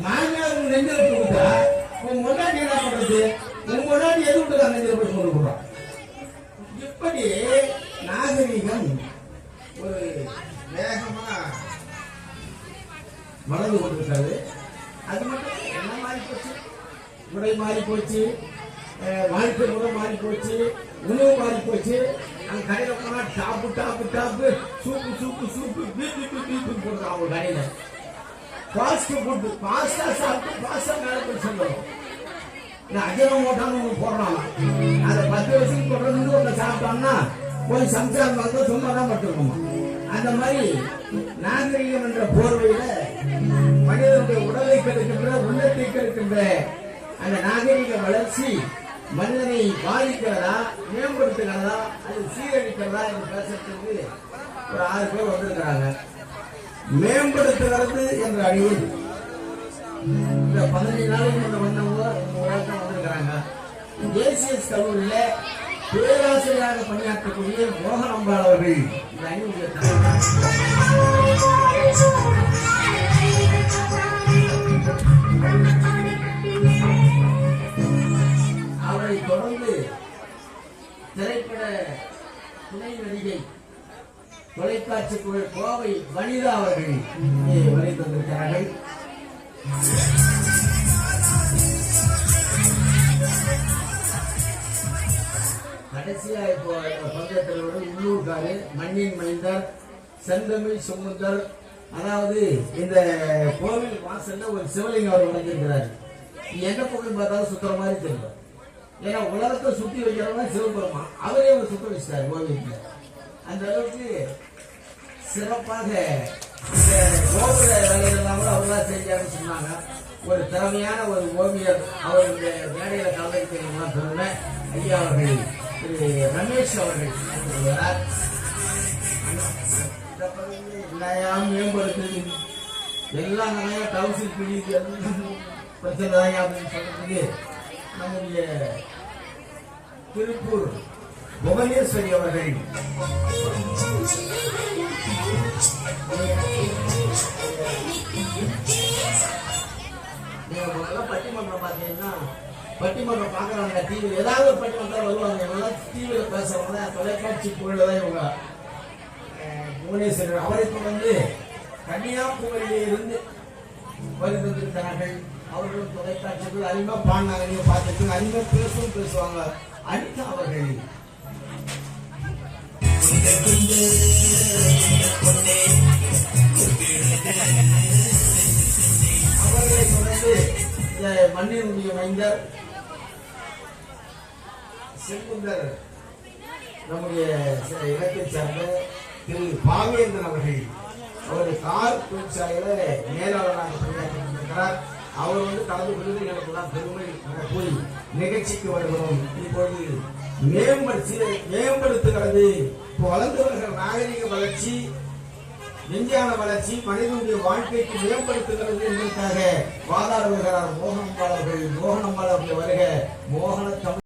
மாமியார் நெஞ்சில கொடுத்தா உன் முன்னாடி என்ன பண்றது? உன் முன்னாடி எது விட்டு நெஞ்சில போய் சொல்லி கொடுறான். இப்படி நாகரீகம் ஒரு வேகமா வளர்ந்து கொண்டிருக்காது. அது மட்டும் என்ன மாறி போச்சு, உடை மாறி போச்சு, வாழ்க்கை முறை மாறி போச்சு, உணவு மாறி போச்சு. அந்த கடையில போனா top top top, soup soup soup, beep beep போடுறான். அவங்க கடையில ஃபாஸ்ட் ஃபுட், பாஸ்டா சாப்பிட்டு பாஸ்டா மேல போய் சொல்லணும். அஜனம் மோட்டான்னு போடுறான். அதை 10 வருஷத்துக்கு தொடர்ந்து ஒன்று சாப்பிட்டோம்னா போய் சம்சாரம் வந்து சும்மா தான் பட்டுருக்கோமா. அந்த மாதிரி நாகரிகம் என்ற போர்வையில மனிதனுடைய உடலை கெடுக்கின்ற, உள்ளத்தை கெடுக்கின்ற அந்த நாகரிக வளர்ச்சி மனிதனை பாதிக்கிறதா, மேம்படுத்துகிறதா, அது சீரழிக்கிறதா என்று பேசுறதுக்கு ஒரு 6 பேர் வந்திருக்கிறாங்க. மேம்படுத்துகிறது என்ற அணியில் இந்த 15 நாளைக்கு முன்ன வந்தவங்க வந்திருக்கிறாங்க. ஏசிஎஸ் கல்லூரியில பேராசிரியராக பணியாற்றக்கூடிய மோகன் அம்பாள் அவர்கள் இந்த அணியுடைய அவரை தொடர்ந்து திரைப்பட துணை நடிகை, தொலைக்காட்சி குழல் கோவை வனிதா அவர்கள் வரை தந்திருக்கிறார்கள். கடைசியா இப்போ பங்கேற்றவரோட உள்ளூர்காரு மண்ணின் மைந்தர் செந்தமிழ் சுமந்தர், அதாவது இந்த கோவில் வாசல்ல ஒரு சிவலிங்கம் அவர் வளர்ந்திருக்கிறார். எந்த பக்கம் பார்த்தாலும் சுத்துற மாதிரி தெரியும். ஏன்னா உலகத்தை சுத்தி வைக்கிறவங்க சிவபெருமா, அவரே ஒரு சுத்த வச்சிட்டார் கோவிலுக்கு. அந்த அளவுக்கு சிறப்பாக கோபுர வேலைகள்லாம் கூட அவர்தான் செஞ்சாருன்னு சொன்னாங்க. ஒரு திறமையான ஒரு ஓவியர் அவர் இந்த மேடையில கலந்துக்கிறீங்களா பெருமை ஐயா அவர்கள் திரு ரமேஷ் அவர்கள் சொல்லுவார். மேம்படுத்து எல்லாம் நிறைய டவுசில் பிடி பிரச்சனை தான் அப்படின்னு சொல்றதுக்கு நம்முடைய திருப்பூர் புவனேஸ்வரி அவர்கள் பட்டிமன்றம் பார்த்தீங்கன்னா, பட்டிமன்றம் பார்க்கறாங்க டிவி, ஏதாவது ஒரு பட்டிமன்றம் வருவாங்க. இவங்கெல்லாம் டிவியில பேசுறவங்க தொலைக்காட்சி பொருள் தான் இவங்க. புவனேஸ்வரர் அவரை தொடர்ந்து கன்னியாகுமரியிலே இருந்து வருகிறார்கள். அவர்களும் தொலைக்காட்சிகள் அதிகமா பாடினாங்க. நீங்க பார்த்துட்டு அதிகமா பேசுவாங்க. அனிதா அவர்கள் அவர்களை தொடர்ந்து மண்ணினுடைய மைந்தர் செங்குந்தர் நம்முடைய இடத்தை சார்ந்த திரு பாவேந்தன் அவர்கள், அவர் கார் தொழிற்சாலையில மேலாளராக பணியாற்றி கொண்டிருக்கிறார். அவர் கலந்து கொள்வது எனக்கு தான் பெருமை கூறி நிகழ்ச்சிக்கு வருகிறோம். இப்போது மேம்படுத்துகிறது. இப்போ வளர்ந்து வருகிற நாகரிக வளர்ச்சி, விஞ்ஞான வளர்ச்சி மனிதனுடைய வாழ்க்கைக்கு மேம்படுத்துகிறது என்பதற்காக வாதாட வருகிறார் மோகன் அம்பாள் அவர்கள். மோகன் அம்பாள் அவர்கள் வருக. மோகன